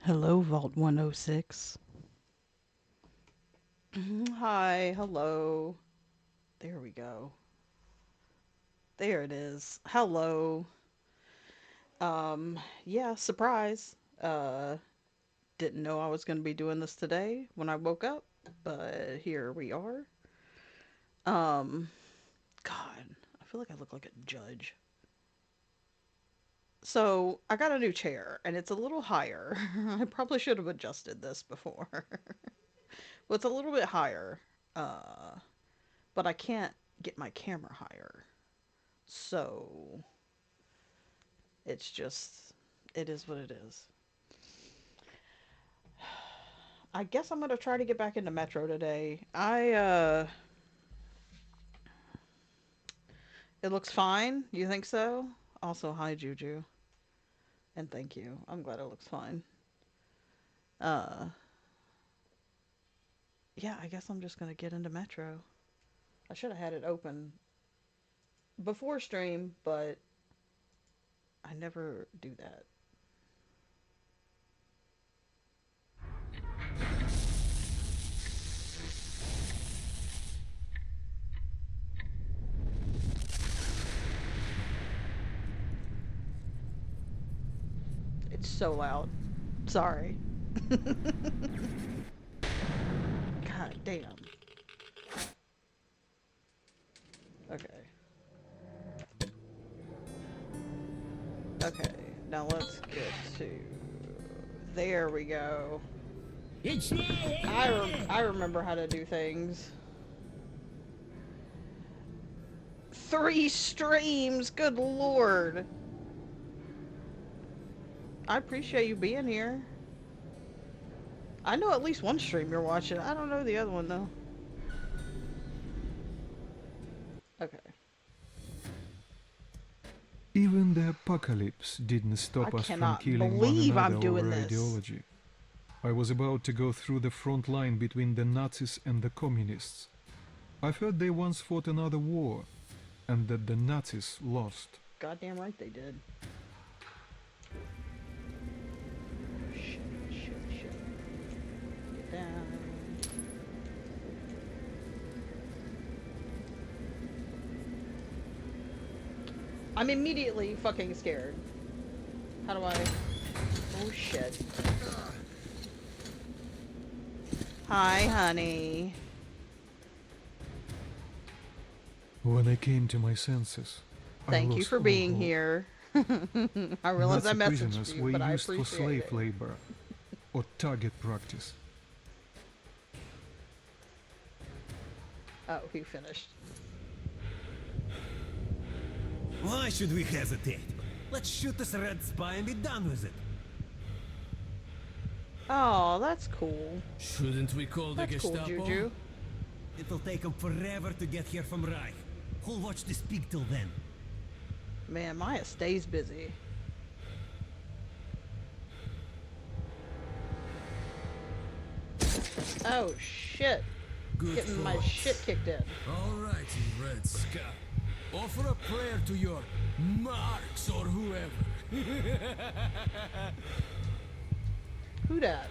Hello, Vault 106. Hi, hello. There we go. There it is. Hello. Yeah, surprise. Uh, didn't know I was going to be doing this today when I woke up, but here we are. Um, God, I feel like I look like a judge. So, I got a new chair, and it's a little higher. I probably should have adjusted this before. Well, it's a little bit higher, uh, but I can't get my camera higher. So it's just, it is what it is. I guess I'm gonna try to get back into Metro today. It looks fine. You think so? Also, hi Juju, and thank you. I'm glad it looks fine. Uh, yeah, I guess I'm just gonna get into Metro. I should have had it open before stream, but I never do that. It's so loud. Sorry. God damn. Okay. Okay, now let's get to. There we go. It's now or I never! remember how to do things. 3 streams, good lord. I appreciate you being here. I know at least one stream you're watching. I don't know the other one though. Okay. Even the apocalypse didn't I stop us from cannot killing one believe another I'm over doing this. ideology. I was about to go through the front line between the Nazis and the communists. I've heard they once fought another war, and that the Nazis lost. Goddamn right they did. Shit, shit, shit. Get down. I'm immediately fucking scared. How do I... Oh shit. Hi, honey. When I came to my senses, I Thank you lost for all being hope. here. I realize I Nazi messaged prisoners you, were but I used for appreciate slave it. labor or target practice. Oh, he finished. Why should we hesitate? Let's shoot this red spy and be done with it. Oh, that's cool. Shouldn't we call the That's cool, Gestapo? Juju. It'll take them forever to get here from Reich. Who'll watch this pig till then? Man, Maya stays busy. Oh, shit. Good Getting my point. shit kicked in. All right, you Red Sky. Offer a prayer to your Marx or whoever. Who dat?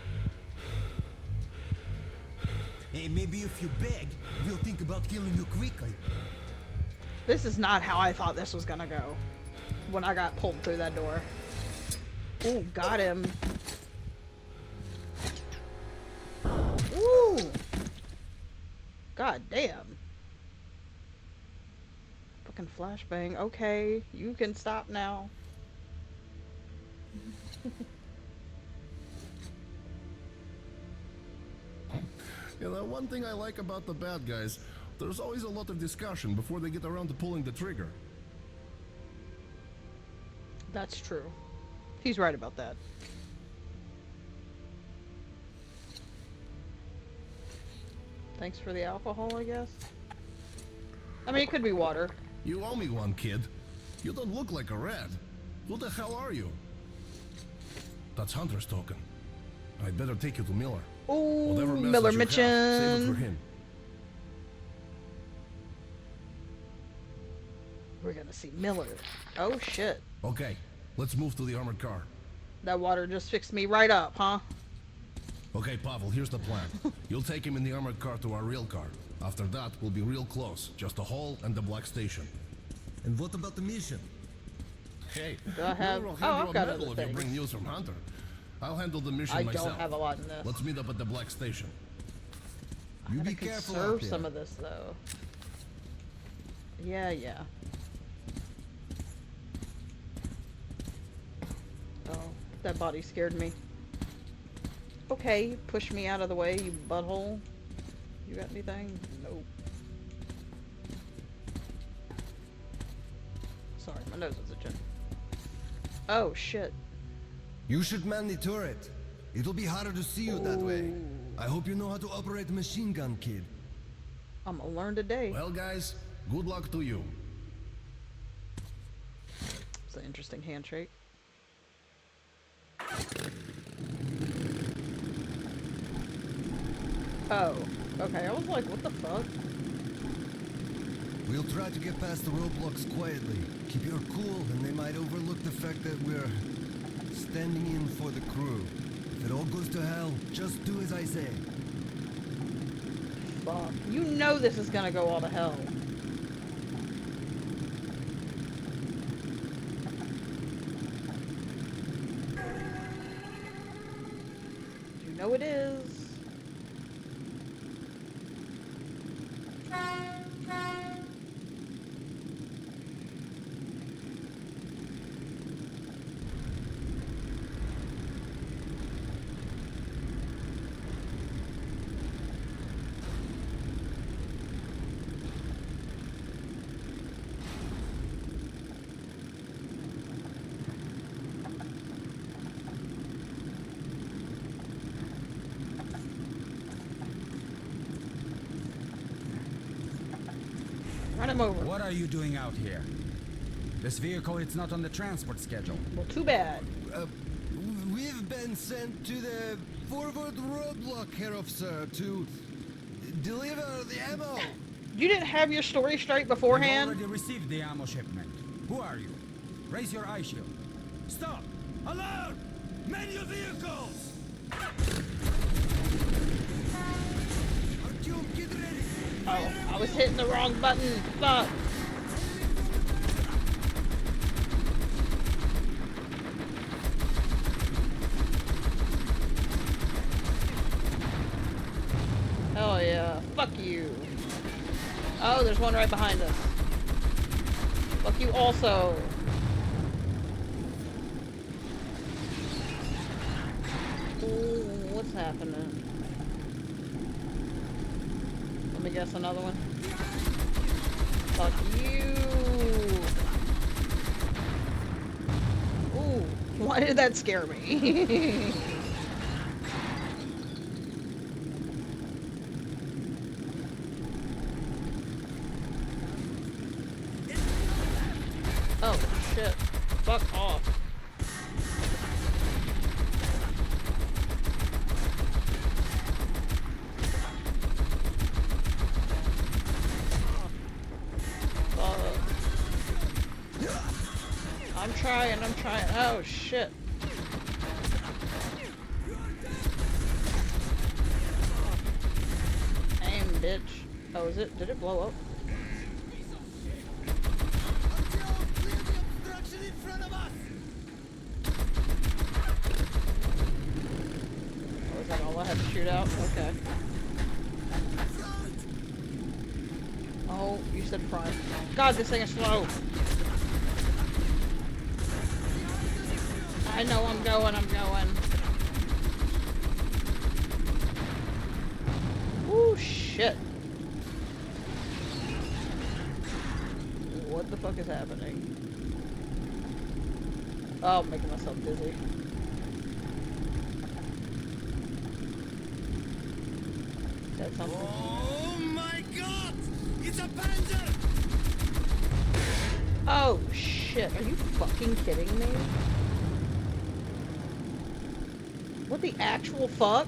Hey, maybe if you beg, we'll think about killing you quickly. This is not how I thought this was gonna go. When I got pulled through that door. Ooh, got him. Ooh. God damn. Fucking flashbang. Okay, you can stop now. You know, one thing I like about the bad guys, there's always a lot of discussion before they get around to pulling the trigger. That's true. He's right about that. Thanks for the alcohol, I guess. I mean, it could be water. You owe me one, kid. You don't look like a red. Who the hell are you? That's Hunter's token. I'd better take you to Miller. Ooh, Whatever message Miller you have, save it for Mitchin. him. We're gonna see Miller. Oh shit. Okay, let's move to the armored car. That water just fixed me right up, huh? Okay, Pavel, here's the plan. You'll take him in the armored car to our real car. After that, we'll be real close. Just the hall and the black station. And what about the mission? Hey, Do I have- we'll oh, hand I've you a got medal other if you bring things. news from Hunter. I'll handle the mission I myself. don't have a lot in this. Let's meet up at the black station. I'm You gonna be careful conserve out there. some of this though. Yeah, yeah. Oh, that body scared me. Okay, push me out of the way, you butthole. You got anything? Nope. Sorry, my nose is itching. Oh, shit. You should man the turret. It'll be harder to see you that way. I hope you know how to operate a machine gun, kid. I'm gonna learn today. Well, guys, good luck to you. It's an interesting handshake. Oh, okay. I was like, what the fuck? We'll try to get past the roadblocks quietly. Keep your cool, and they might overlook the fact that we're standing in for the crew. If it all goes to hell, just do as I say. Fuck. You know this is gonna go all to hell. You know it is. Run him over. What are you doing out here? This vehicle is not on the transport schedule. Well, too bad. We've been sent to the forward roadblock, Herr Officer, to deliver the ammo. You didn't have your story straight I've beforehand? already received the ammo shipment. Who are you? Raise your eye shield. Stop! Alert! Manual vehicles! Artyom, get ready. Oh, I was hitting the wrong button. Fuck. Hell yeah. Fuck you. Oh, there's one right behind us. Fuck you also. Ooh, what's happening? Let me guess another one. Fuck you. Ooh, why did that scare me? Oh, shit. Fuck off. I'm trying. Oh, shit. Aim, bitch. Oh, is it? Did it blow up? Artyom, clear the obstruction in front of us. Oh, is that all I had to shoot out? Okay. Oh, you said front. God, this thing is slow. I know I'm going. Ooh, shit. What the fuck is happening? Oh, I'm making myself dizzy. Is that something? Oh my God! It's a Panzer! Oh, shit. Are you fucking kidding me? What the actual fuck?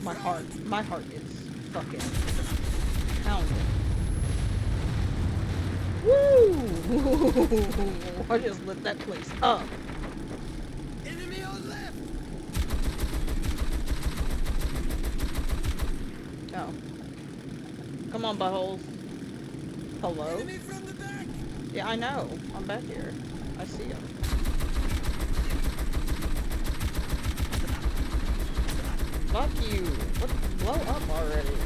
My heart is fucking pounding. Woo! I just lit that place up. Enemy on left! Oh. Come on, buttholes. Hello? Enemy from the back! Yeah, I know. I'm back here. I see him. Fuck you. What? Blow up already.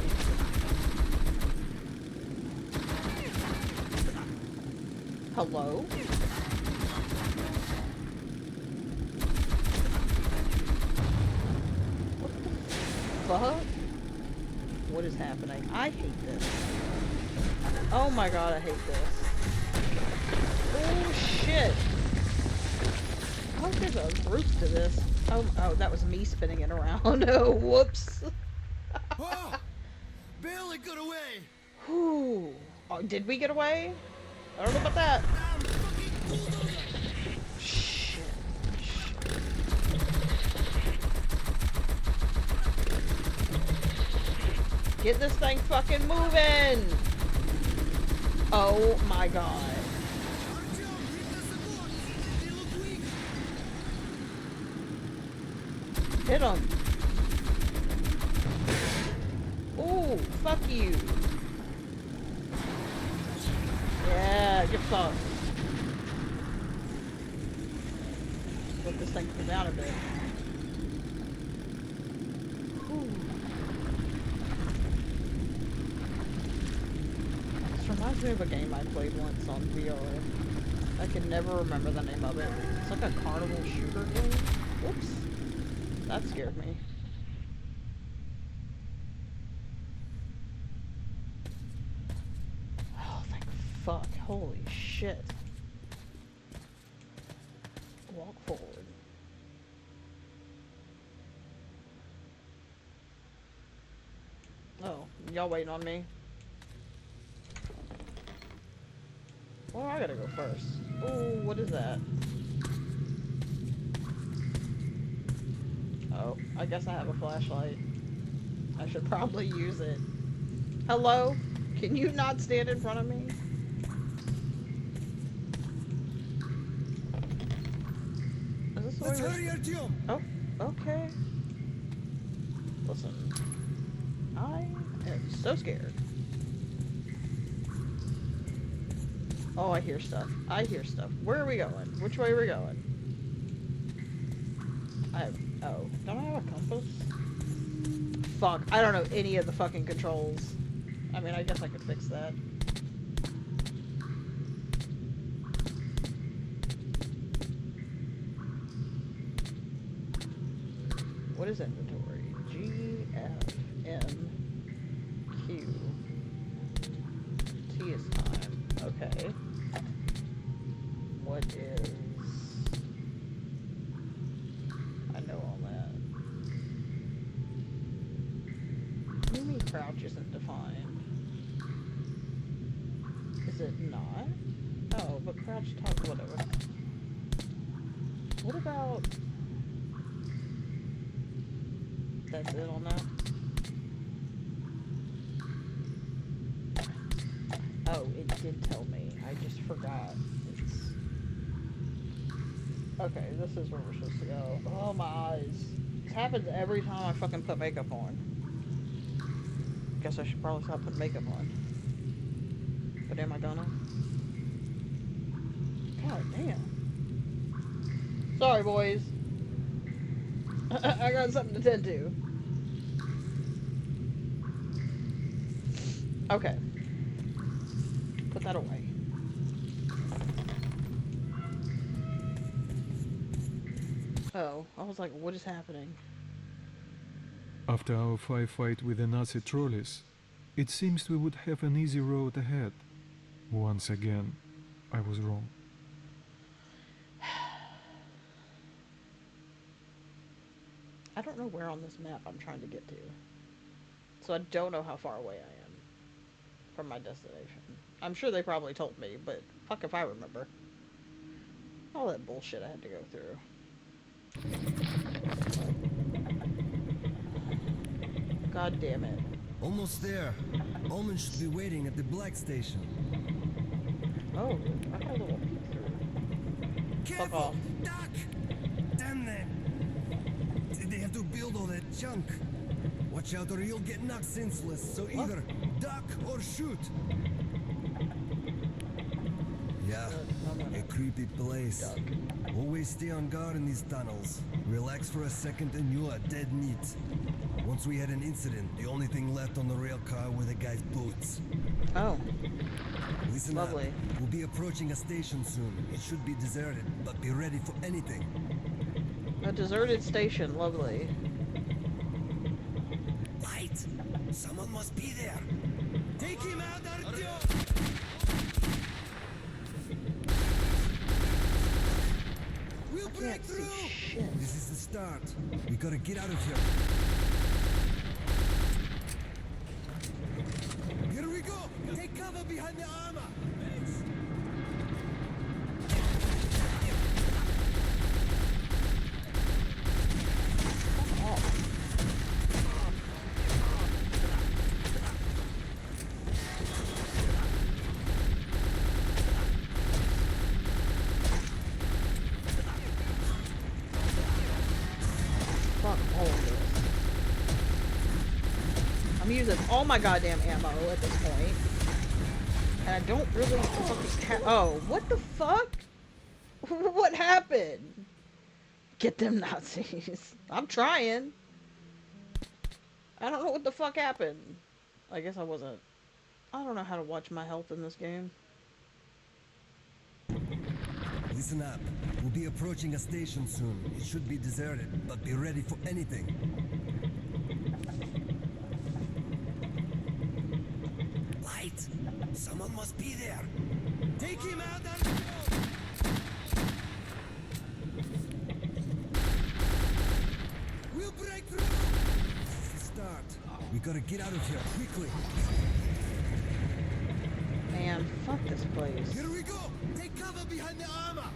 Hello? What the fuck? What is happening? I hate this. Oh my god, I hate this. Oh shit. I hope there's a roof to this. Oh, that was me spinning it around. Oh, whoops. Oh! Barely got away! Whew. Oh, did we get away? I don't know about that. I'm fucking bulldozer! Shit. Get this thing fucking moving! Oh my god. Artyom, hit the support! They look weak! Hit him. Ooh, fuck you. Yeah, get fucked. Let this thing come down a bit. Ooh. This reminds me of a game I played once on VR. I can never remember the name of it. It's like a carnival shooter game. Whoops. That scared me. Oh, thank fuck. Holy shit. Walk forward. Oh, y'all waiting on me? Well, I gotta go first. Oh, what is that? Oh, I guess I have a flashlight. I should probably use it. Hello? Can you not stand in front of me? Is this the Let's way hurry, Artyom! Oh, okay. Listen. I am so scared. Oh, I hear stuff. I hear stuff. Where are we going? Which way are we going? Oh, don't I have a compass? Fuck, I don't know any of the fucking controls. I mean, I guess I could fix that. What is inventory? G, F, M, Q. T is time. Okay. What is... I know all that. What do you mean crouch isn't defined? Is it not? Oh, but crouch, top, whatever. What about... That's it on that? Oh, it did tell me. I just forgot. It's... Okay, this is where we're supposed to go. Oh, my eyes. This happens every time I fucking put makeup on. Guess I should probably stop putting makeup on. But am I gonna? God damn. Sorry, boys. I got something to tend to. Okay. Put that away. Oh, I was like, what is happening? After our firefight with the Nazi trolleys, it seems we would have an easy road ahead. Once again, I was wrong. I don't know where on this map I'm trying to get to. So I don't know how far away I am from my destination. I'm sure they probably told me, but fuck if I remember. All that bullshit I had to go through. God damn it. Almost there. Omen should be waiting at the black station. Oh, I got a little peek through. Fuck off. Duck! Damn them! Did they have to build all that junk? Watch out or you'll get knocked senseless, so either duck or shoot. Yeah, a creepy place. Always stay on guard in these tunnels. Relax for a second and you are dead meat. Once we had an incident, the only thing left on the rail car were the guy's boots. Oh, Listen lovely. up. We'll be approaching a station soon. It should be deserted, but be ready for anything. A deserted station. Lovely. Light! Someone must be there. Take him out, Artyom! We'll break Can't see through! shit. This is the start. We gotta get out of here. Here we go! Take cover behind the armor! Fuck all of this. I'm using all my goddamn ammo at this point. And I don't really fucking oh, what the fuck? What happened? Get them Nazis. I'm trying. I don't know what the fuck happened. I guess I wasn't. I don't know how to watch my health in this game. Listen up. We'll be approaching a station soon. It should be deserted, but be ready for anything. Light! Someone must be there. Take him out, Artyom! We'll break through! This is the start. We gotta get out of here quickly. Man, fuck this place. Here we go! Take cover behind the armor!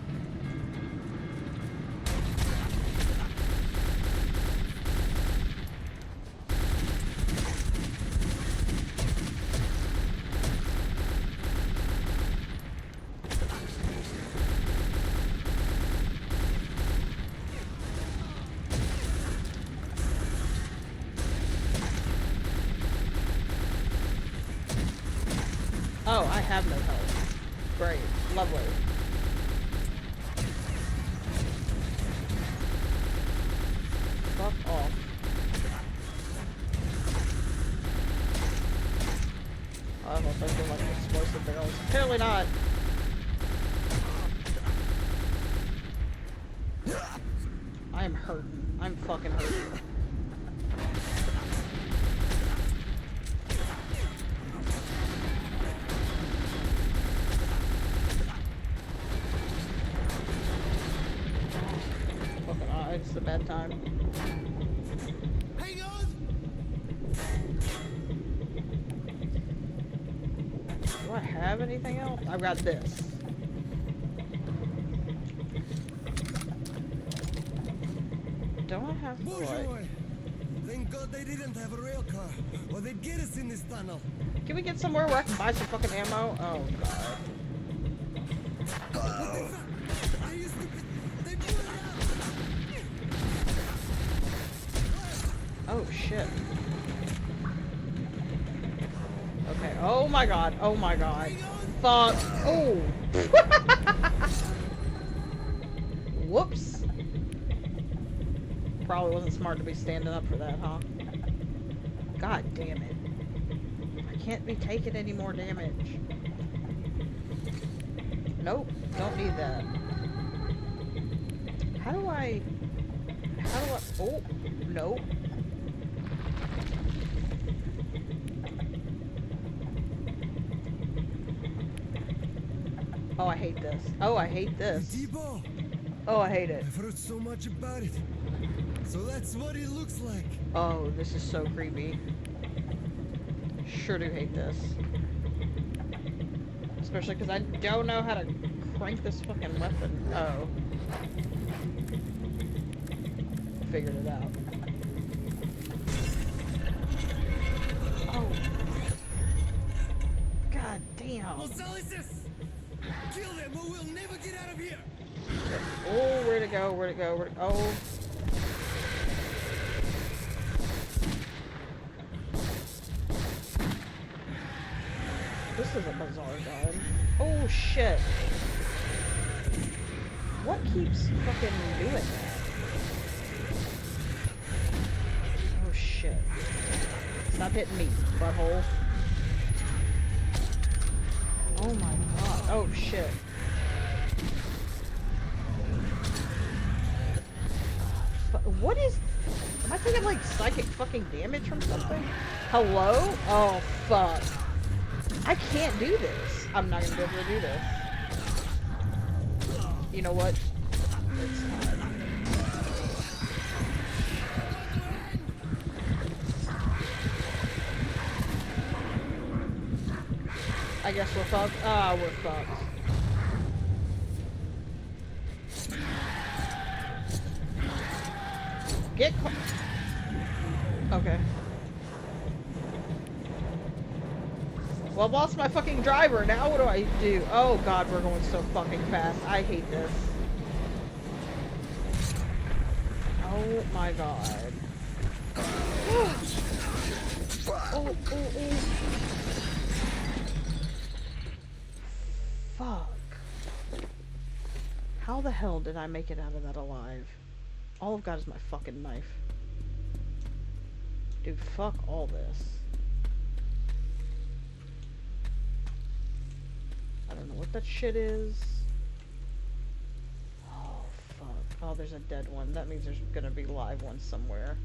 Oh, I have no health. Great. Lovely. Fuck off. I was thinking like explosive barrels. Apparently not. I'm hurting. I'm fucking hurting. Fucking it's a bad time. Hang on! Do I have anything else? I've got this. Don't I have what? Bonjour! Thank God they didn't have a rail car, or they'd get us in this tunnel. Can we get somewhere where I can buy some fucking ammo? Oh god. Are you stupid? They blew it out! Oh shit. Okay. Oh my god. Oh my god. Fuck. Oh. Whoops. Probably wasn't smart to be standing up for that, huh? God damn it. I can't be taking any more damage. Nope. Don't need that. How do I... Oh. Nope. Oh, I hate this. Oh, I hate this. Depot! Oh, I hate it. I've heard so much about it. So that's what it looks like. Oh, this is so creepy. Sure do hate this. Especially because I don't know how to crank this fucking weapon. Oh. Figured it out. Oh. God damn. Mosalisis! Kill them or we'll never get out of here! Oh, where'd it go? Where'd it go? Where'd it... Oh. This is a bizarre gun. Oh, shit. What keeps fucking doing that? Oh, shit. Stop hitting me, butthole. Oh my god. Oh, shit. What is... Am I taking, like, psychic fucking damage from something? Hello? Oh, fuck. I can't do this. I'm not gonna be able to do this. You know what? It's time. I guess we're fucked. Ah, we're fucked. Get okay. Well, I've lost my fucking driver. Now what do I do? Oh god, we're going so fucking fast. I hate this. Oh my god. Oh, oh, oh. Fuck. How the hell did I make it out of that alive? All I've got is my fucking knife. Dude, fuck all this. I don't know what that shit is. Oh, fuck. Oh, there's a dead one. That means there's gonna be live ones somewhere.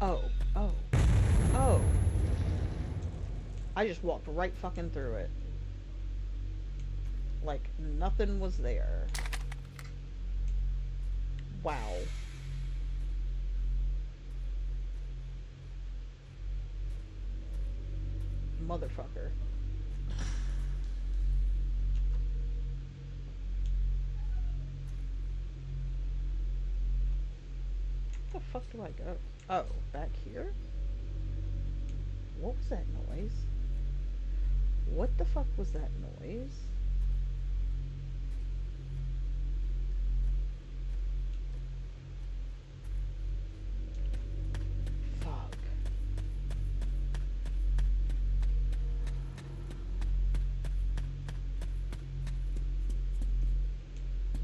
Oh. Oh. Oh. I just walked right fucking through it. Like, nothing was there. Wow. Motherfucker. Where the fuck do I go? Oh, back here? What was that noise? What the fuck was that noise? Fuck.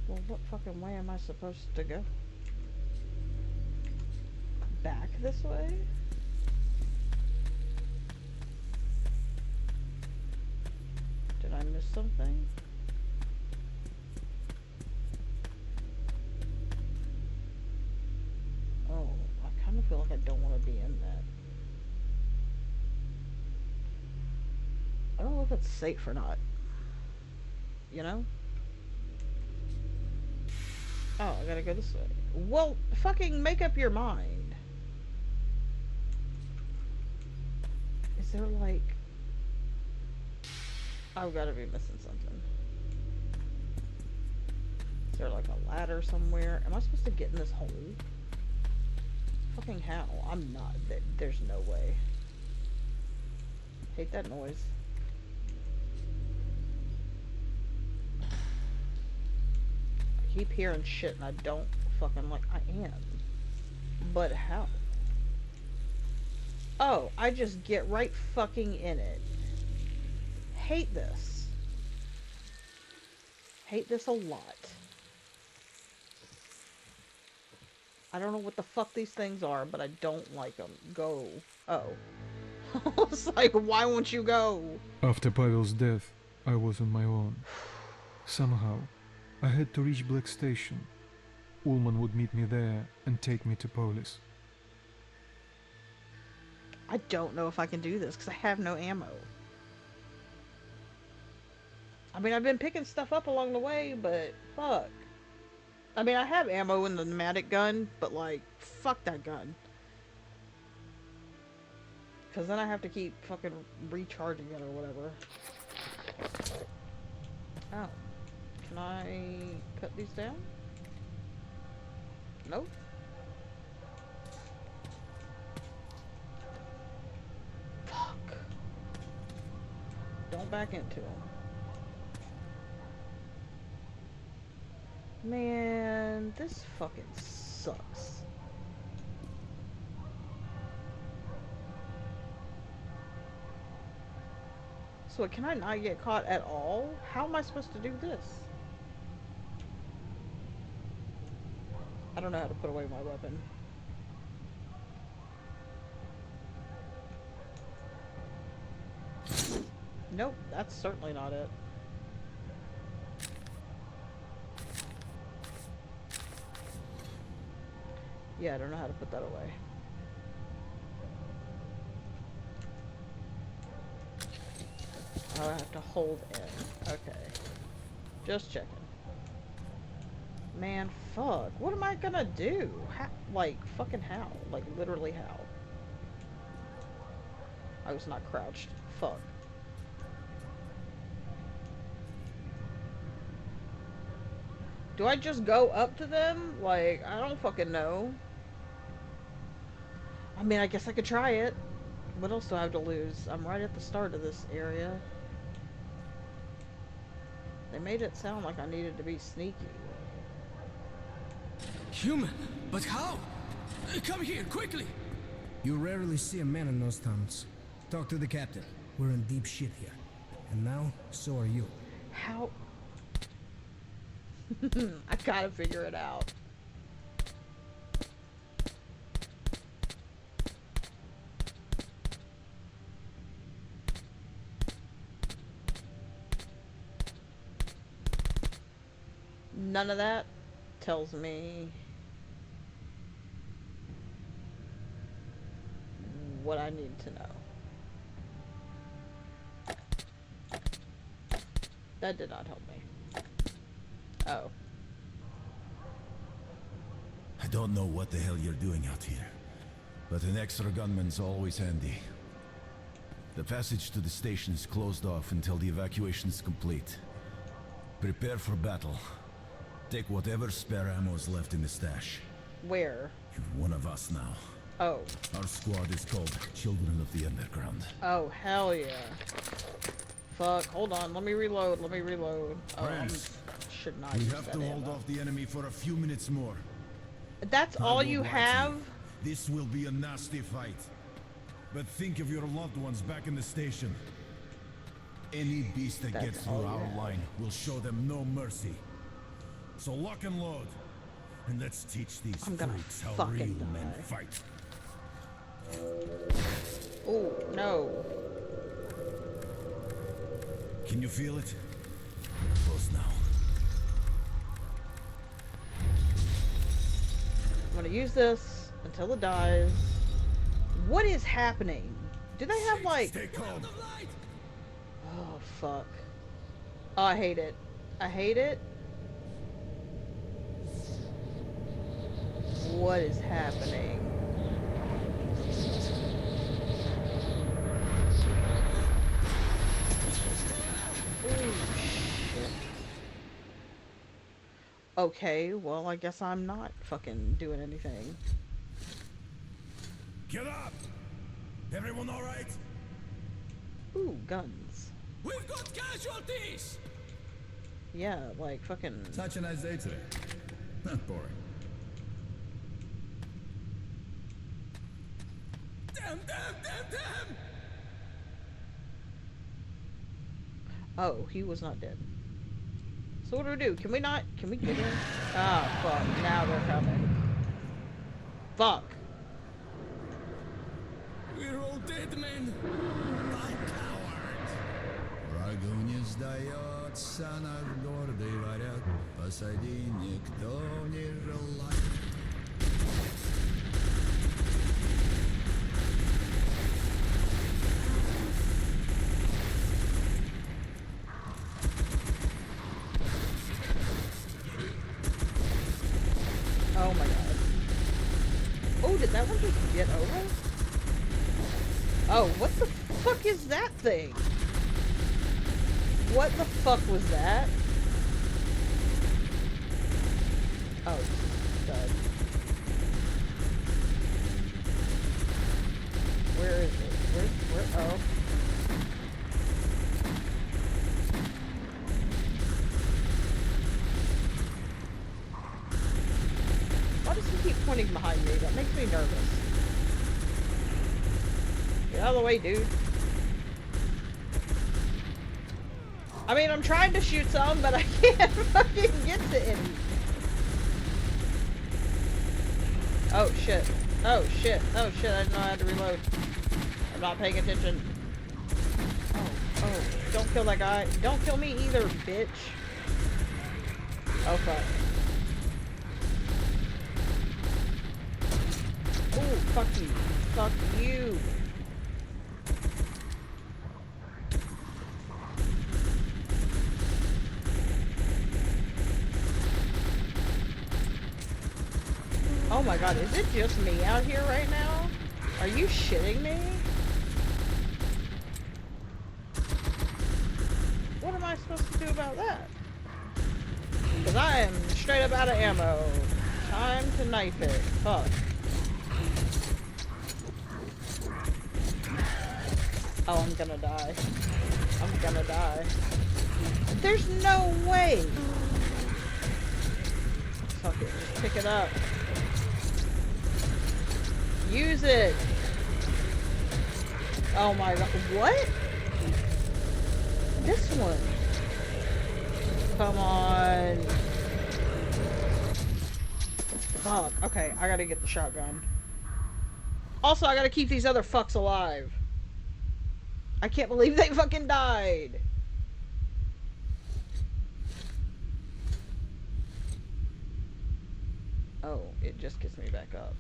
Well, what fucking way am I supposed to go? Back this way? Did I miss something? Oh, I kind of feel like I don't want to be in that. I don't know if it's safe or not. You know? Oh, I gotta go this way. Well, fucking make up your mind. Is there like... I've gotta be missing something. Is there like a ladder somewhere? Am I supposed to get in this hole? Fucking how? I'm not. There's no way. Hate that noise. I keep hearing shit and I don't fucking like... I am. But how? Oh, I just get right fucking in it. Hate this. Hate this a lot. I don't know what the fuck these things are, but I don't like them. Go. Oh. It's like, why won't you go? After Pavel's death, I was on my own. Somehow, I had to reach Black Station. Ullman would meet me there and take me to Polis. I don't know if I can do this because I have no ammo. I mean, I've been picking stuff up along the way, but fuck. I mean, I have ammo in the pneumatic gun, but like, fuck that gun. Because then I have to keep fucking recharging it or whatever. Oh. Can I cut these down? Nope. back into them. Man, this fucking sucks. So can I not get caught at all? How am I supposed to do this? I don't know how to put away my weapon. Nope, that's certainly not it. Yeah, I don't know how to put that away. Oh, I have to hold in. Okay. Just checking. Man, fuck. What am I gonna do? How, like, fucking how? Like, literally how? I was not crouched. Fuck. Do I just go up to them? Like, I don't fucking know. I mean, I guess I could try it. What else do I have to lose? I'm right at the start of this area. They made it sound like I needed to be sneaky. Human? But how? Come here, quickly! You rarely see a man in those tunnels. Talk to the captain. We're in deep shit here. And now, so are you. How? I gotta figure it out. None of that tells me what I need to know. That did not help me. Oh. I don't know what the hell you're doing out here, but an extra gunman's always handy. The passage to the station is closed off until the evacuation is complete. Prepare for battle. Take whatever spare ammo is left in the stash. Where? You're one of us now. Oh. Our squad is called Children of the Underground. Oh, hell yeah. Fuck, hold on. Let me reload. Let me reload. Oh, should not We use have that to hold ammo. off the enemy for a few minutes more. That's I all won't you lie to have? you. This will be a nasty fight. But think of your loved ones back in the station. Any beast that That's gets through all you our have. line will show them no mercy. So lock and load. And let's teach these I'm gonna freaks how fucking real men die. fight. Oh, no. Can you feel it? Close now. I'm gonna use this until it dies. What is happening? Do they have like... Stay calm. Oh, fuck. Oh, I hate it. I hate it. What is happening? Ooh, shit. Okay, well, I guess I'm not fucking doing anything. Get up! Everyone all right? Ooh, guns. We've got casualties! Yeah, like fucking... Such a nice day today. Not boring. Damn, damn, damn, damn! Oh, he was not dead. So what do we do? Can we not... Can we get in? Ah, fuck. Now they're coming. Fuck. We're all dead, men! Врагу не сдается, наш гордый варяг. Посади, никто не желает. Oh my god. Oh, did that one just get over? Oh, what the fuck is that thing? What the fuck was that? Oh, God. Where is it? Where, oh. pointing behind me. That makes me nervous. Get out of the way, dude. I mean, I'm trying to shoot some, but I can't fucking get to any. Oh, shit. Oh, shit. Oh, shit. I didn't know I had to reload. I'm not paying attention. Oh, don't kill that guy. Don't kill me either, bitch. Oh, fuck. Ooh, fuck you. Fuck you. Oh my god, is it just me out here right now? Are you shitting me? What am I supposed to do about that? Because I am straight up out of ammo. Time to knife it. Fuck. Oh, I'm gonna die. I'm gonna die. There's no way! Fuck it, just pick it up. Use it! Oh my god, what? This one. Come on. Fuck, okay, I gotta get the shotgun. Also, I gotta keep these other fucks alive. I can't believe they fucking died. Oh, it just gets me back up.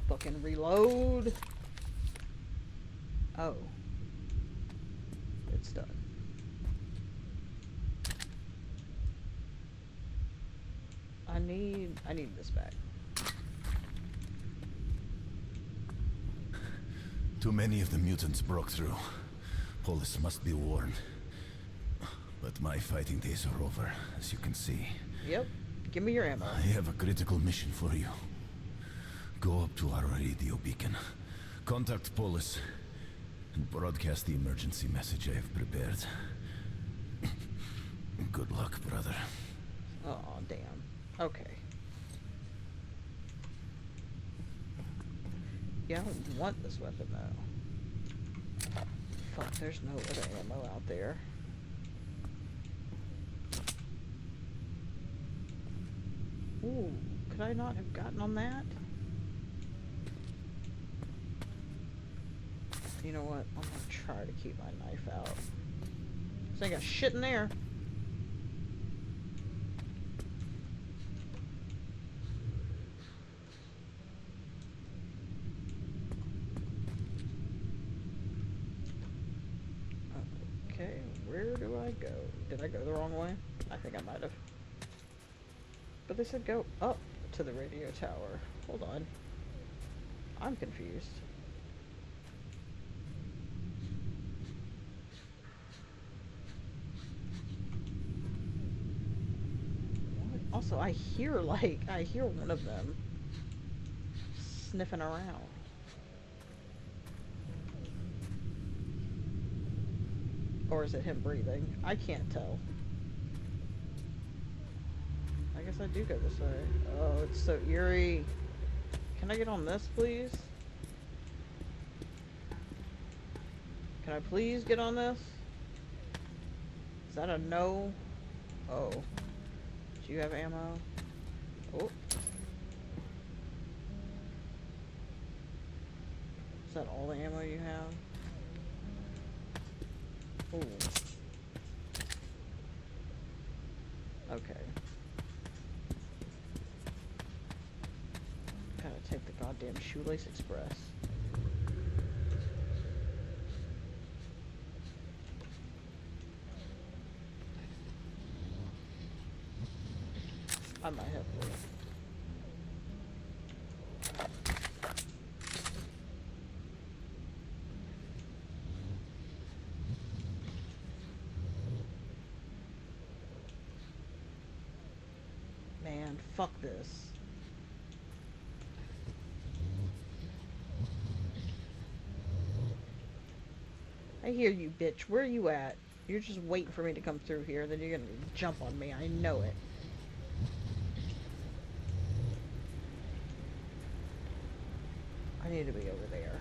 Fucking reload. Oh. It's done. I need this back. Too many of the mutants broke through. Polis must be warned. But my fighting days are over, as you can see. Yep. Give me your ammo. I have a critical mission for you. Go up to our radio beacon. Contact Polis. And broadcast the emergency message I have prepared. Good luck, brother. Oh, damn. Okay. Yeah, I don't want this weapon, though. Fuck, there's no other ammo out there. Ooh, could I not have gotten on that? You know what? I'm gonna try to keep my knife out. This ain't got shit in there. Okay, where do I go? Did I go the wrong way? I think I might have. But they said go up to the radio tower. Hold on. I'm confused. What? Also, I hear one of them sniffing around. Or is it him breathing? I can't tell. I guess I do go this way. Oh, it's so eerie. Can I get on this, please? Can I please get on this? Is that a no? Oh. Do you have ammo? Oh. Is that all the ammo you have? Ooh. Okay. Gotta take the goddamn Shoelace Express. I might have to. Man, fuck this. I hear you, bitch. Where are you at? You're just waiting for me to come through here, then you're gonna jump on me. I know it. need to be over there.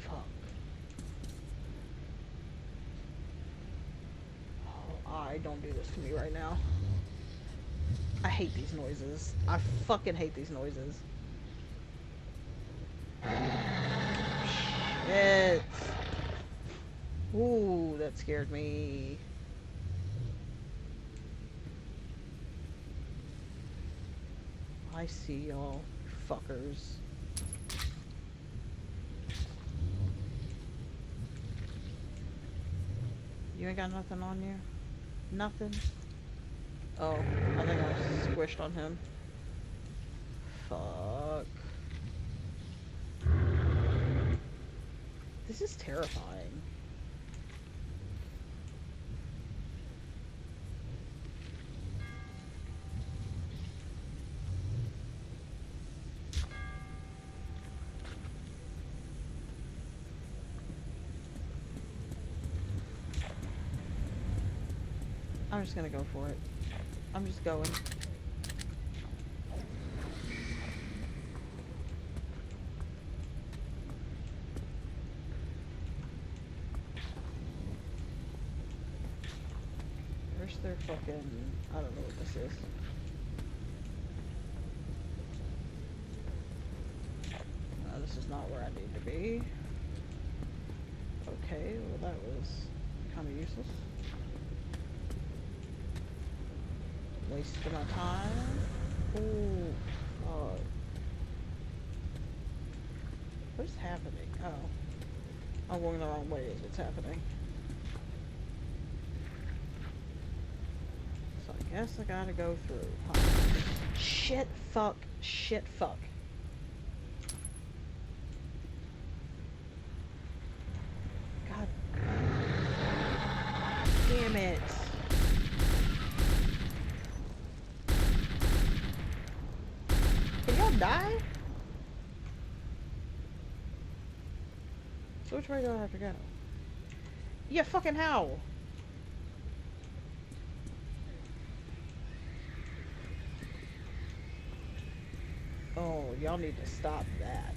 Fuck. Oh, don't do this to me right now. I hate these noises. I fucking hate these noises. Shit. Ooh, that scared me. I see y'all, fuckers. You ain't got nothing on you? Nothing? Oh, I think I squished on him. Fuck. This is terrifying. I'm just gonna go for it. I'm just going. Where's their fucking... I don't know what this is. This is not where I need to be. Okay, well that was kind of useless. Wasting my time. Ooh, fuck. What is happening? Oh. I'm going the wrong way as it's happening. So I guess I gotta go through. Huh. Shit, fuck, shit, fuck. God. Damn it. Can y'all die? So which way do I have to go? Yeah, fucking how? Oh, y'all need to stop that.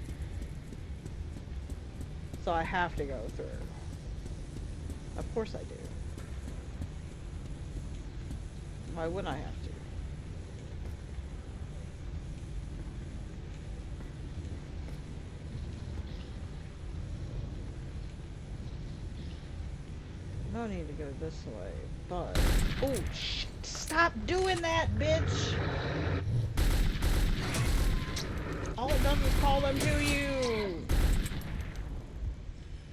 So I have to go through. Of course I do. Why wouldn't I have to? No need to go this way, but... Oh, stop doing that, bitch! All it does is call them to you!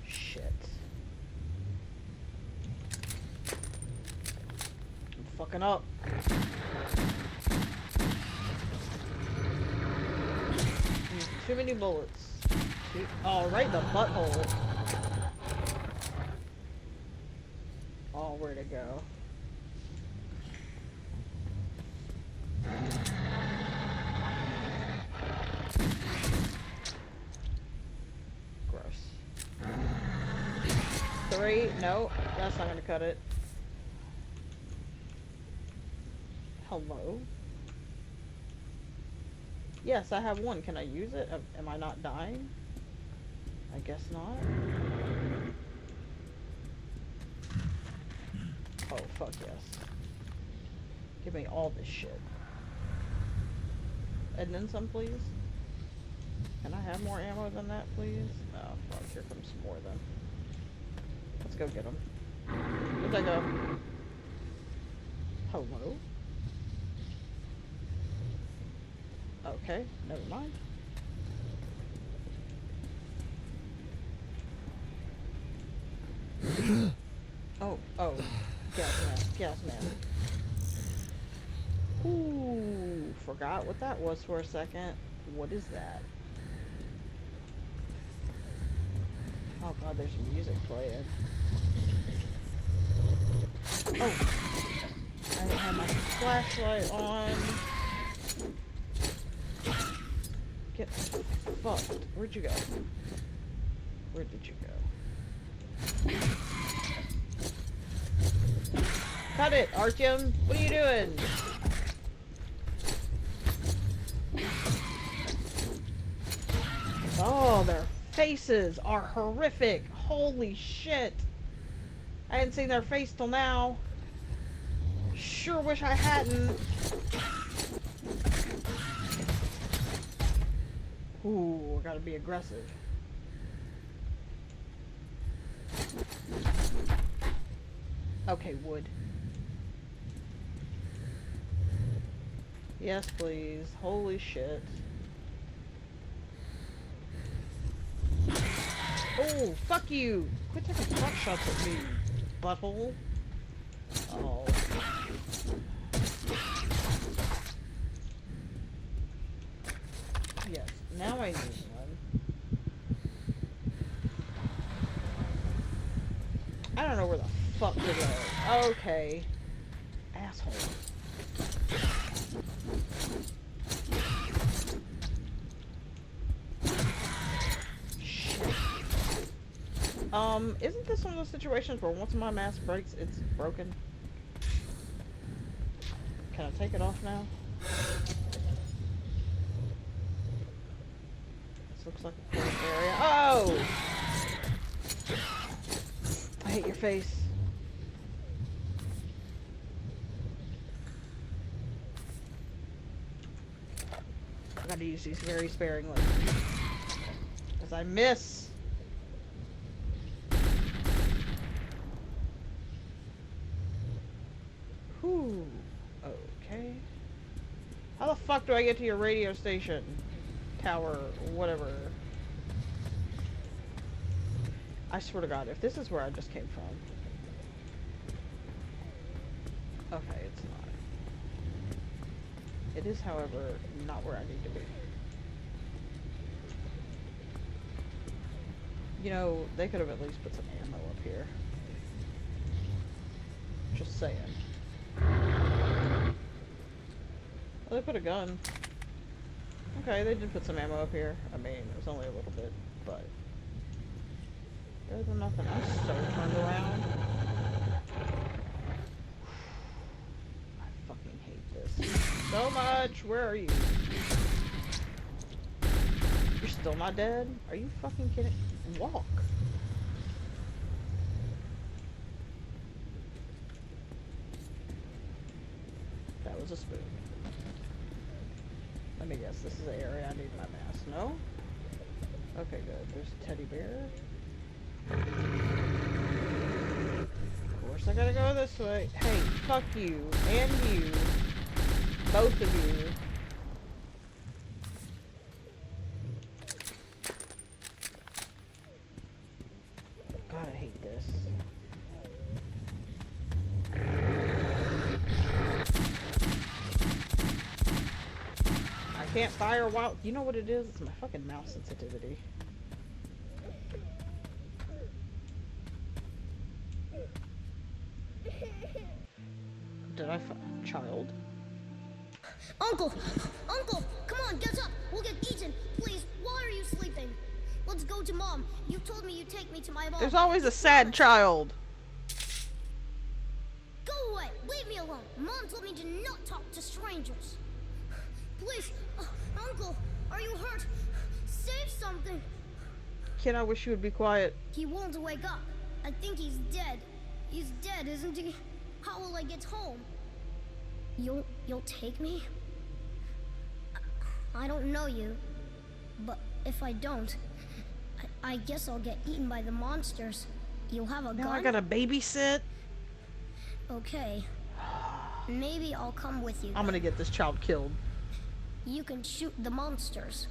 Shit. I'm fucking up. Too many bullets. Oh, right in the butthole. Oh, where to go? Gross. 3? No, that's not gonna cut it. Hello? Yes, I have one. Can I use it? Am I not dying? I guess not. Oh, fuck yes. Give me all this shit. And then some, please. Can I have more ammo than that, please? Oh, fuck. Here comes some more, then. Let's go get them. Where'd I go? Hello? Okay, never mind. Oh, gas mask. Ooh, forgot what that was for a second. What is that? Oh god, there's music playing. Oh, I didn't have my flashlight on. Get fucked. Where'd you go? Where did you go? Cut it, Artyom. What are you doing? Oh, their faces are horrific. Holy shit. I hadn't seen their face till now. Sure wish I hadn't. Ooh, I gotta be aggressive. Okay, wood. Yes, please. Holy shit. Oh, fuck you! Quit taking pot shots at me, butthole. Oh. Yes, now I need one. I don't know where the fuck to go. Okay. Asshole. Shit. Isn't this one of those situations where once my mask breaks, it's broken? Can I take it off now? This looks like a closed area. Oh! I hate your face. I gotta use these very sparingly. As I miss. Whew. Okay. How the fuck do I get to your radio station? Tower, whatever. I swear to God, if this is where I just came from. Okay, it's not. It is, however, not where I need to be. You know, they could have at least put some ammo up here. Just saying. Oh, they put a gun. Okay, they did put some ammo up here. I mean, it was only a little bit, but... Better than nothing. I'm so turned around. I fucking hate this so much. Where are you? You're still not dead? Are you fucking kidding? Walk. That was a spoon. Let me guess, this is the area I need my mask. No? Okay, good. There's a teddy bear. Of course I gotta go this way. Hey, fuck you. And you. Both of you. God, I hate this. I can't fire while... You know what it is? It's my fucking mouse sensitivity. Did I child? Uncle! Uncle! Come on, get up! We'll get eaten! Please, why are you sleeping? Let's go to Mom. You told me you'd take me to my mom. There's always a sad child. Go away! Leave me alone! Mom told me to not talk to strangers. Please, Uncle, are you hurt? Say something! Kid, I wish you would be quiet. He won't wake up. I think he's dead. He's dead, isn't he? How will I get home? You'll take me? I don't know you, but if I don't, I guess I'll get eaten by the monsters. You'll have a gun? Now I gotta babysit? Okay. Maybe I'll come with you. I'm gonna get this child killed. You can shoot the monsters,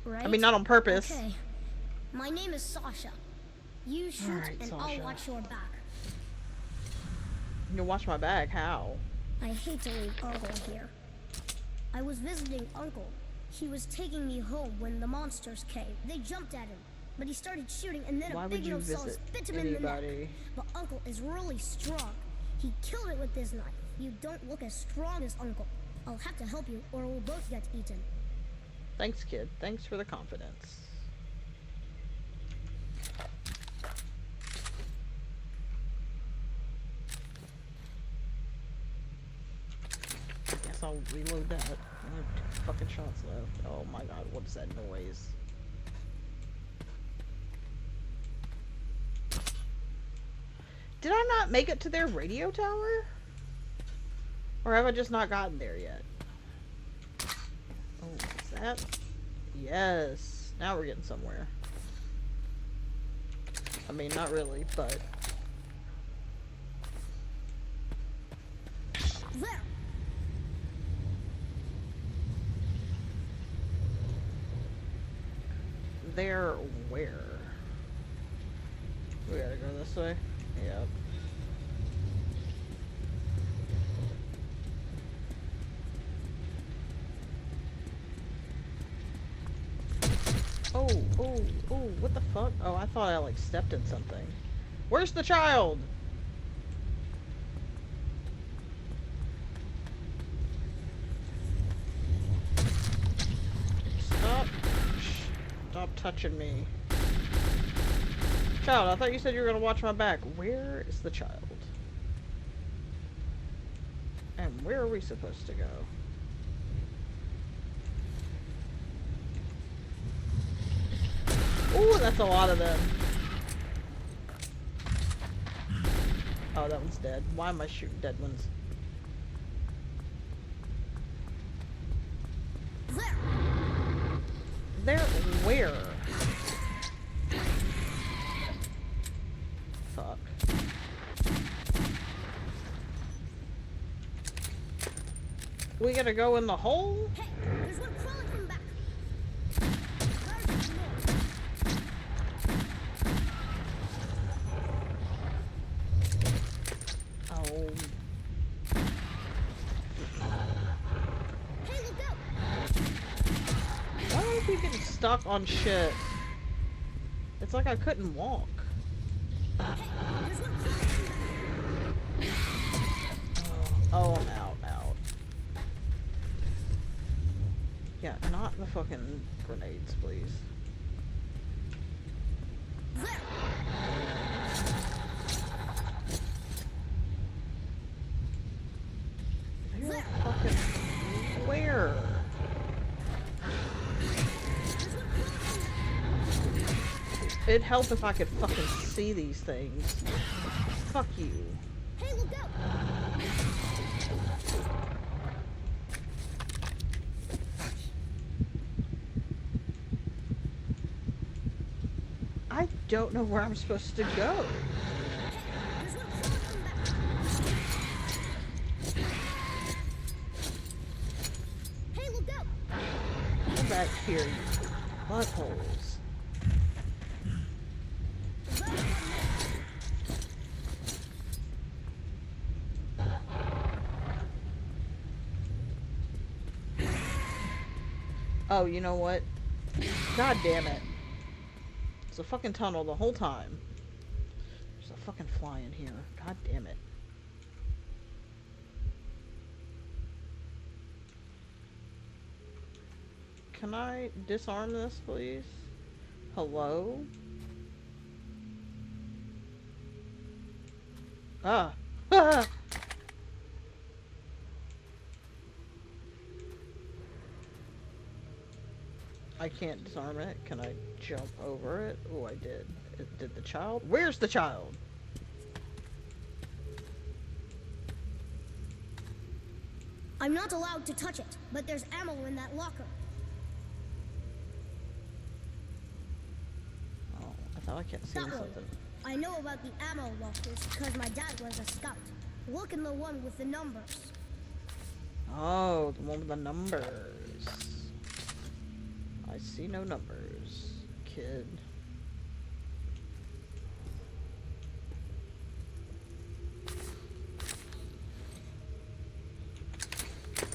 right? I mean, not on purpose. Okay. My name is Sasha. You shoot Alright, and Sasha. I'll watch your back. You watch my back? How? I hate to leave Uncle here. I was visiting Uncle. He was taking me home when the monsters came. They jumped at him, but he started shooting and then Why a would big you nose visit bit him in the neck. anybody? But Uncle is really strong. He killed it with this knife. You don't look as strong as Uncle. I'll have to help you or we'll both get eaten. Thanks, kid. Thanks for the confidence. guess I'll reload that. I have 2 fucking shots left. Oh my god, what's that noise? Did I not make it to their radio tower? Or have I just not gotten there yet? Oh, is that? Yes. Now we're getting somewhere. I mean, not really, but... There! There where? We gotta go this way? Yep. Oh, oh, oh, what the fuck? Oh, I thought I, like, stepped in something. Where's the child? Stop. Stop touching me. Child, I thought you said you were gonna watch my back. Where is the child? And where are we supposed to go? Ooh, that's a lot of them. Oh, that one's dead. Why am I shooting dead ones? There where? Fuck. We gotta go in the hole? Hey, there's one crawling from back. Oh. Hey, look out! Why do I keep getting stuck on shit? It's like I couldn't walk. There's one crawling from back. Oh, I'm out. Yeah, not the fucking grenades, please. There! Where fucking... Where? It'd help if I could fucking see these things. Fuck you. Hey, look out! I don't know where I'm supposed to go. There's one crawling from back. Hey, look out! Come back here, you buttholes. Oh, you know what? God damn it. It's a fucking tunnel the whole time. There's a fucking fly in here. God damn it. Can I disarm this, please? Hello? Ah. Ah! I can't disarm it. Can I jump over it? Oh, I did. Did the child? Where's the child? I'm not allowed to touch it, but there's ammo in that locker. Oh, I thought I kept seeing That one. something. I know about the ammo lockers because my dad was a scout. Look in the one with the numbers. Oh, the one with the numbers. I see no numbers, kid.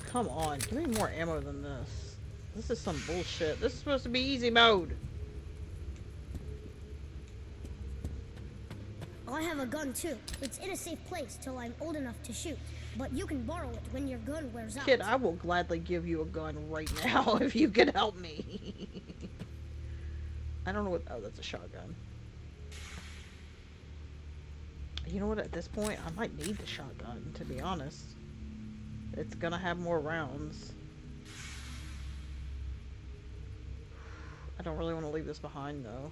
Come on, give me more ammo than this. This is some bullshit. This is supposed to be easy mode. I have a gun too. It's in a safe place till I'm old enough to shoot. But you can borrow it when your gun wears out. Kid, I will gladly give you a gun right now if you can help me. I don't know what... Oh, that's a shotgun. You know what? At this point, I might need the shotgun, to be honest. It's gonna have more rounds. I don't really want to leave this behind though.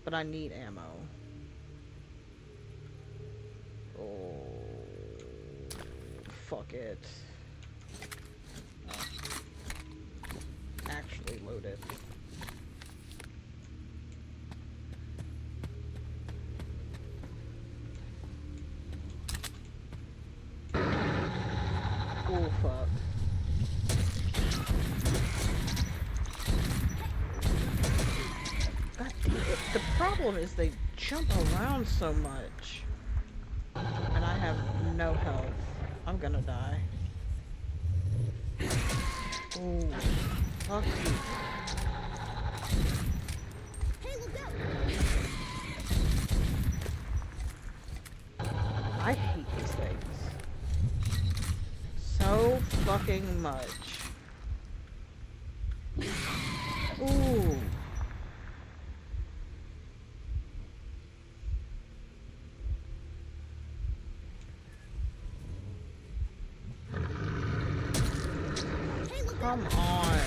But I need ammo. Oh, fuck it. Oh. Actually load it. Oh, fuck. God damn it. The problem is they jump around so much. And I have no health. I'm gonna die. Oh, fuck you. Hey, look out! I hate these things. So fucking much. Ooh. Come on.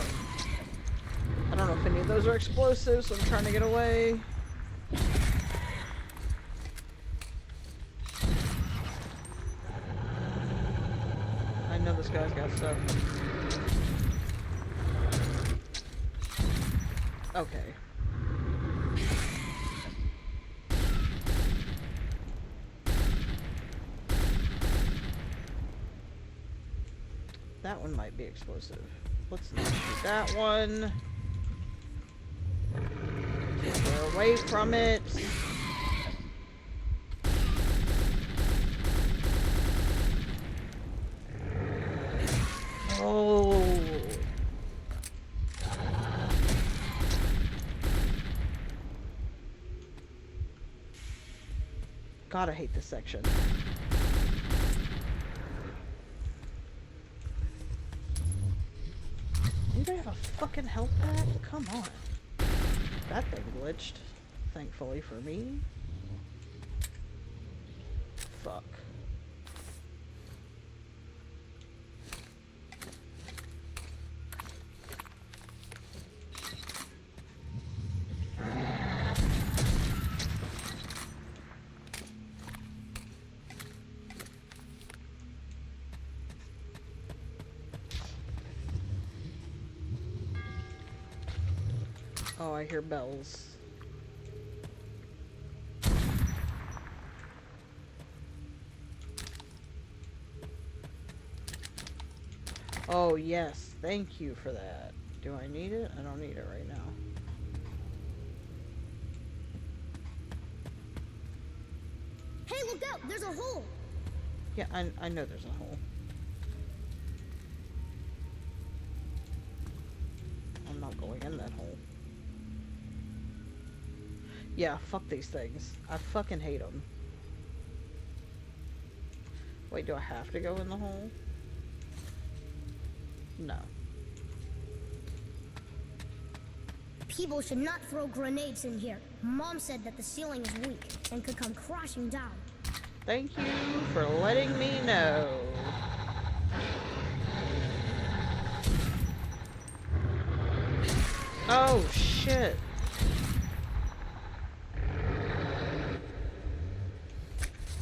I don't know if any of those are explosives, so I'm trying to get away. I know this guy's got stuff. Okay. That one might be explosive. Let's not shoot that one. We're away from it. Oh. God, I hate this section. Anybody have a fucking health pack? Come on. That thing glitched. Thankfully for me. Fuck. Oh, I hear bells. Oh, yes. Thank you for that. Do I need it? I don't need it right now. Hey, look out! There's a hole! Yeah, I know there's a hole. I'm not going in that hole. Yeah, fuck these things. I fucking hate them. Wait, do I have to go in the hole? No. People should not throw grenades in here. Mom said that the ceiling is weak and could come crashing down. Thank you for letting me know. Oh, shit.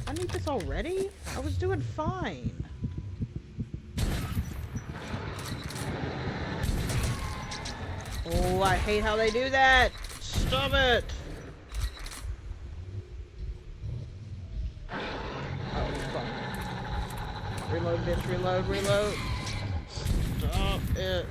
I need this already? I was doing fine. Oh, I hate how they do that. Stop it. Oh, fuck. Reload, bitch. Reload, reload. Stop it.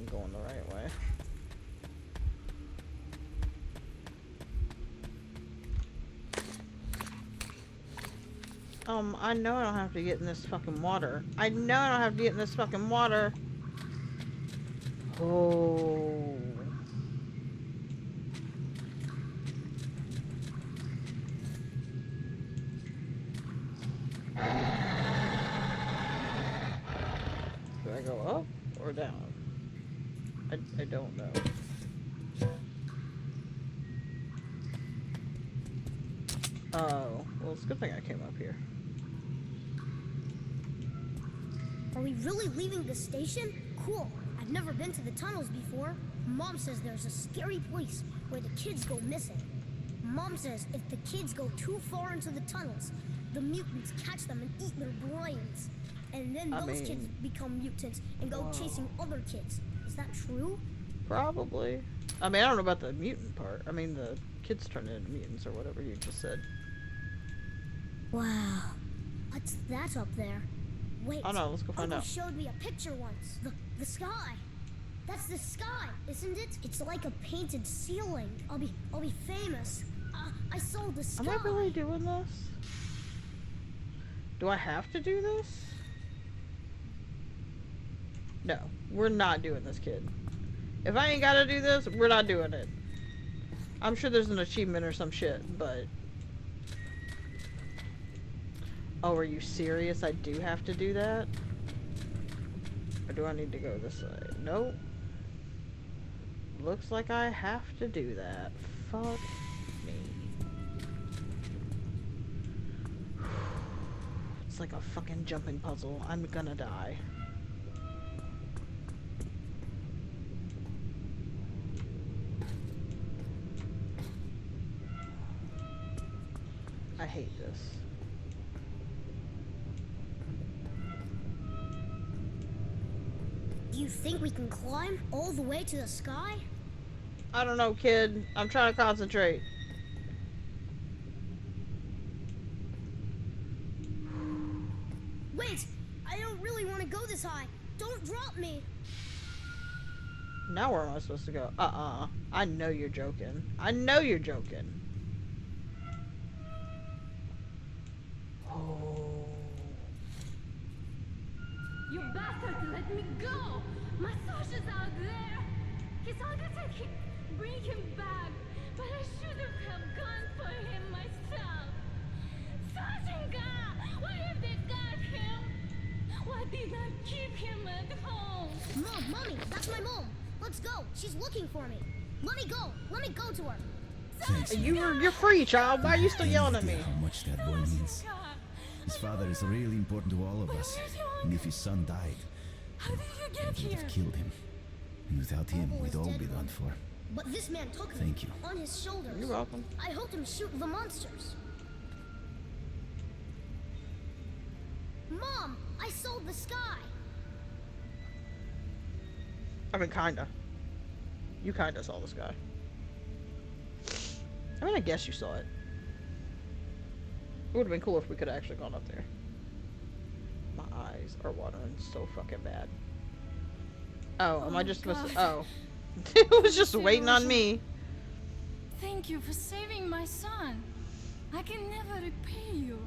Going the right way. I know I don't have to get in this fucking water. I know I don't have to get in this fucking water. Oh. or down? I don't know. Oh, well, it's a good thing I came up here. Are we really leaving the station? Cool. I've never been to the tunnels before. Mom says there's a scary place where the kids go missing. Mom says if the kids go too far into the tunnels, the mutants catch them and eat their brains. And then those kids become mutants and go chasing other kids. Is that true? Probably. I mean, I don't know about the mutant part. I mean, the kids turn into mutants or whatever you just said. Wow. What's that up there? Wait. Oh no, let's go find Uncle out. showed me a picture once. The sky. That's the sky, isn't it? It's like a painted ceiling. I'll be famous. I sold the sky. Am I really doing this? Do I have to do this? No, we're not doing this, kid. If I ain't gotta do this, we're not doing it. I'm sure there's an achievement or some shit, but... Oh, are you serious? I do have to do that? Or do I need to go this way? Nope. Looks like I have to do that. Fuck me. It's like a fucking jumping puzzle. I'm gonna die. I hate this. Do you think we can climb all the way to the sky? I don't know, kid. I'm trying to concentrate. Wait! I don't really want to go this high. Don't drop me. Now where am I supposed to go? I know you're joking. I know you're joking. Oh. You bastard, let me go! My Sasha's out there! He's all gonna bring him back, but I should have gone for him myself. Sasha, what if they got him? Why did I keep him at home? Mom, Mommy, that's my mom. Let's go. She's looking for me. Let me go. Let me go to her. Thanks. You're free, child. Why are you still yelling at me? How much that boy means. His father is really important to all of us. And if his son died, How did you get we would here? have killed him. And without him, we'd all be done for. But this man took me Thank you. on his shoulders. You're welcome. I helped him shoot the monsters. Mom, I sold the sky. I mean, kinda. You kinda saw this guy. I mean, I guess you saw it. It would have been cool if we could have actually gone up there. My eyes are watering so fucking bad. Oh, am I just supposed to... Oh. It was just waiting on me. Thank you for saving my son. I can never repay you.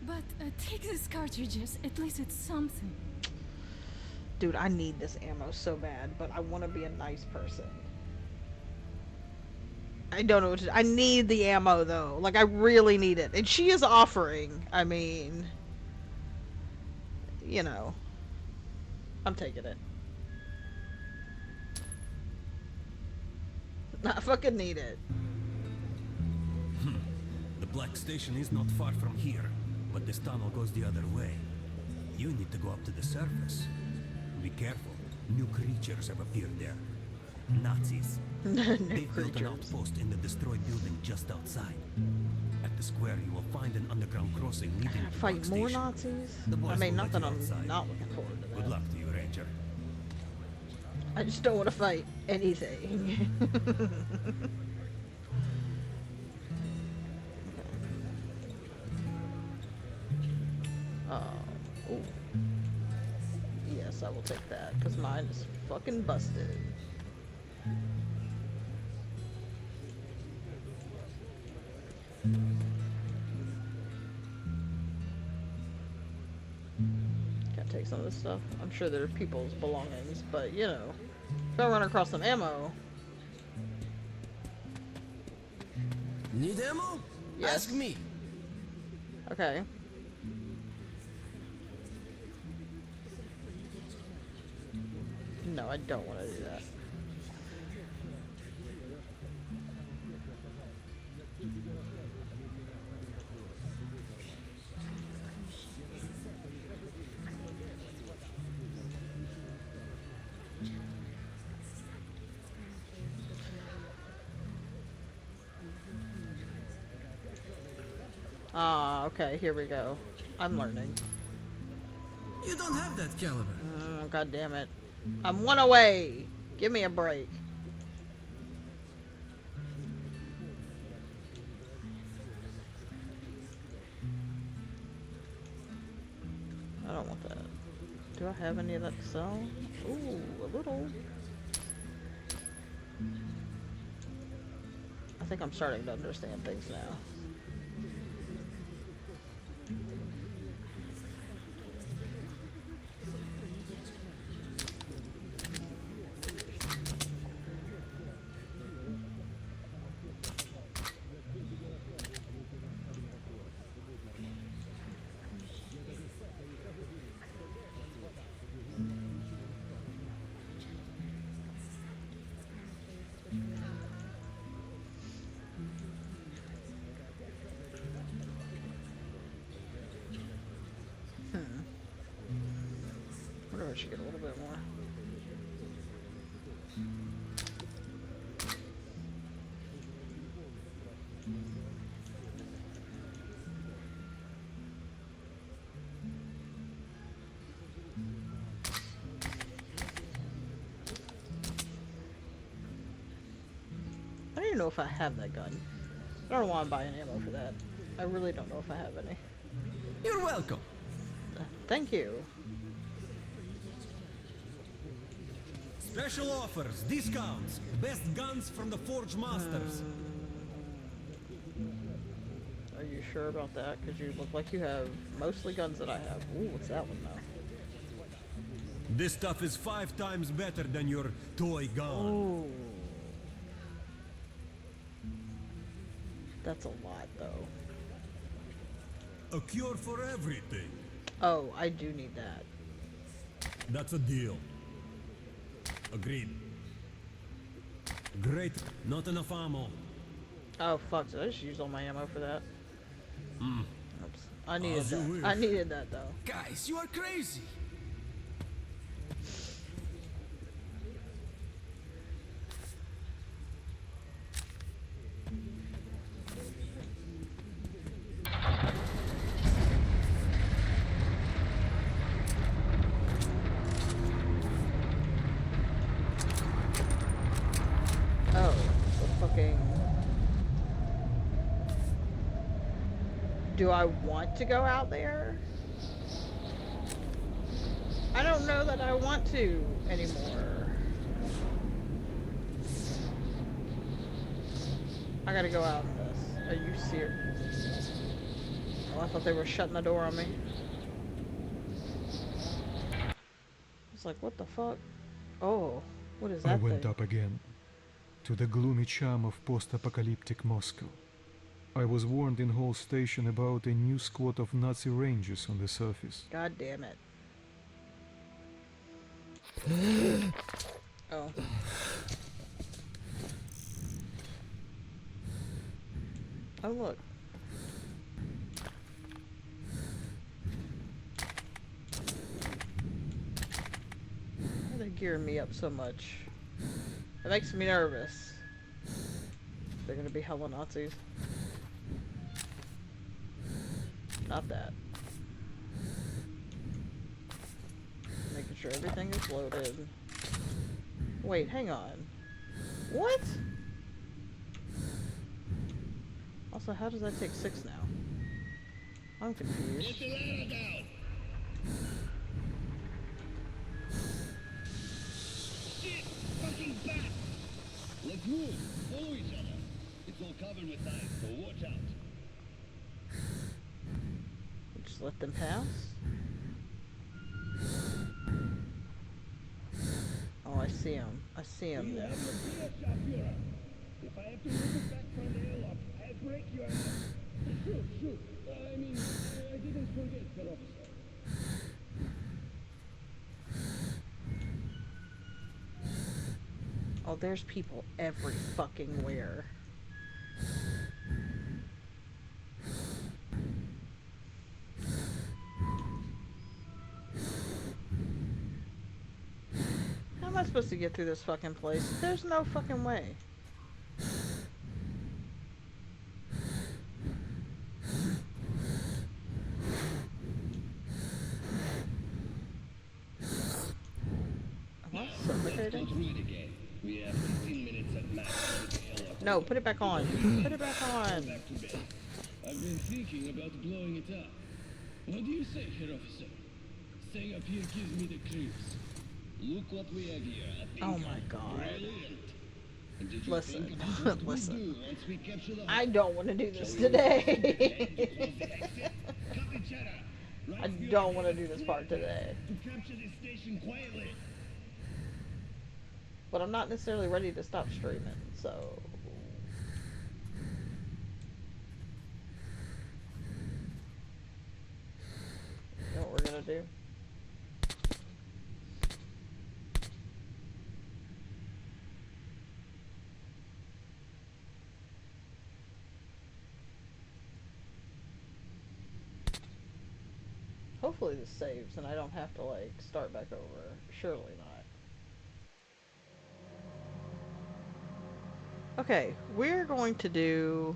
But take these cartridges. At least it's something. Dude, I need this ammo so bad, but I want to be a nice person. I don't know what to do. I need the ammo, though. Like, I really need it. And she is offering. I mean... You know. I'm taking it. I fucking need it. The Black Station is not far from here, but this tunnel goes the other way. You need to go up to the surface. Be careful. New creatures have appeared there. Nazis. They've built an outpost in the destroyed building just outside. At the square, you will find an underground crossing leading to the Fight Black more Station. Nazis? The boys I mean, will not let that you I'm outside. not looking forward to that. Good luck to you, Ranger. I just don't want to fight anything. Ooh. Yes, I will take that, because mine is fucking busted. Can't take some of this stuff. I'm sure they're people's belongings, but you know, if I run across some ammo. Need ammo? Yes. Ask me. Okay. No, I don't want to do that. Ah, okay, here we go. I'm learning. You don't have that caliber. Oh, God damn it. I'm one away. Give me a break. I don't want that. Do I have any of that to sell? Ooh, a little. I think I'm starting to understand things now. Wonder if I should get a little bit more. I don't even know if I have that gun. I don't want to buy an ammo for that. I really don't know if I have any. You're welcome. Thank you. Special offers, discounts, best guns from the Forge Masters. Are you sure about that? Because you look like you have mostly guns that I have. Ooh, what's that one though? This stuff is 5 times better than your toy gun. Ooh. That's a lot though. A cure for everything. Oh, I do need that. That's a deal. Agreed. Great. Not enough ammo. Oh fuck, did I just use all my ammo for that? Oops. I needed As you that. wish. I needed that though. Guys, you are crazy. Oh, the fucking... Do I want to go out there? I don't know that I want to anymore. I gotta go out in this. Are you serious? Oh, I thought they were shutting the door on me. It's like, what the fuck? Oh, what is that I went thing? up again, to the gloomy charm of post-apocalyptic Moscow. I was warned in Hall Station about a new squad of Nazi Rangers on the surface. God damn it. Oh. Oh, look. Why are they gearing me up so much? It makes me nervous. They're gonna be hella Nazis. Not that. Making sure everything is loaded. Wait, hang on. What? Also, how does that take 6 now? I'm confused. Get the ladder down! Shit! Fucking bat! Let's move! Follow each other! It's all covered with ice, so watch out! Just let them pass? Oh, I see him. I see him now. If I have to move it back from the airlock, I'll break your ass. Shoot. I mean, I didn't forget, sir officer. Oh, there's people every fucking where. How am I supposed to get through this fucking place? There's no fucking way. Am I suffocating? No, put it back on. Put it back on. I've been thinking about blowing it up. What do you say, Herr Officer? Staying up here gives me the creeps. Look what we have here. Oh my god. Brilliant. And did you Listen, think of what we'll listen. do once we capture the I don't want to do this today. I don't want to do this part today. To capture this station quietly. But I'm not necessarily ready to stop streaming, so... You know what we're gonna do? Hopefully this saves and I don't have to, like, start back over. Surely not. Okay, we're going to do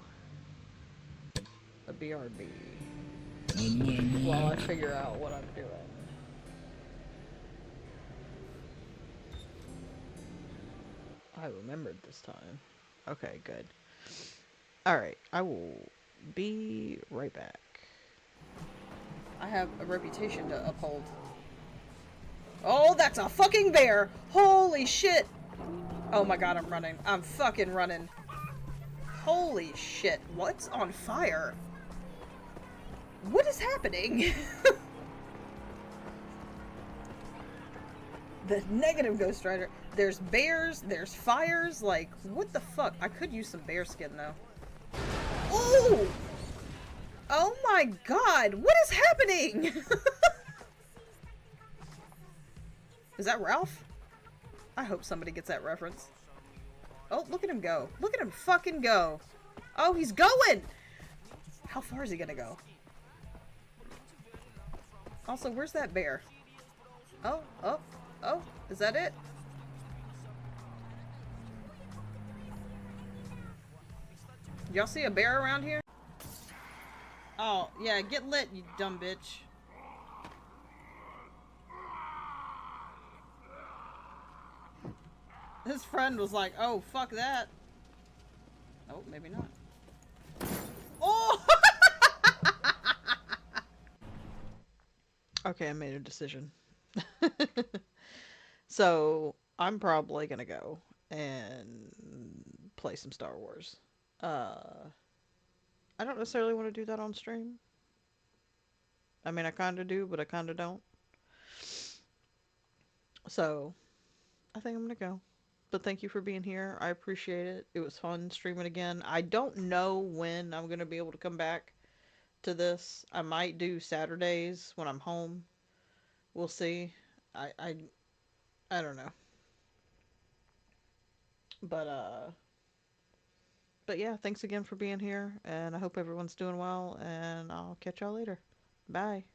a BRB while I figure out what I'm doing. I remembered this time. Okay, good. Alright, I will be right back. I have a reputation to uphold. Oh, that's a fucking bear! Holy shit! Oh my god, I'm running. I'm fucking running. Holy shit. What's on fire? What is happening? The negative Ghost Rider. There's bears, there's fires, like, what the fuck? I could use some bear skin, though. Ooh! Oh my god, what is happening? Is that Ralph? I hope somebody gets that reference. Oh, look at him go. Look at him fucking go. Oh, he's going! How far is he gonna go? Also, where's that bear? Oh, oh, oh, is that it? Y'all see a bear around here? Oh, yeah, get lit, you dumb bitch. His friend was like, oh, fuck that. Oh, maybe not. Oh! Okay, I made a decision. So, I'm probably gonna go and play some Star Wars. I don't necessarily want to do that on stream. I mean, I kinda do, but I kinda don't. So, I think I'm gonna go. But thank you for being here. I appreciate it. It was fun streaming again. I don't know when I'm gonna be able to come back to this. I might do Saturdays when I'm home. We'll see. I don't know. But but yeah, thanks again for being here, and I hope everyone's doing well, and I'll catch y'all later. Bye.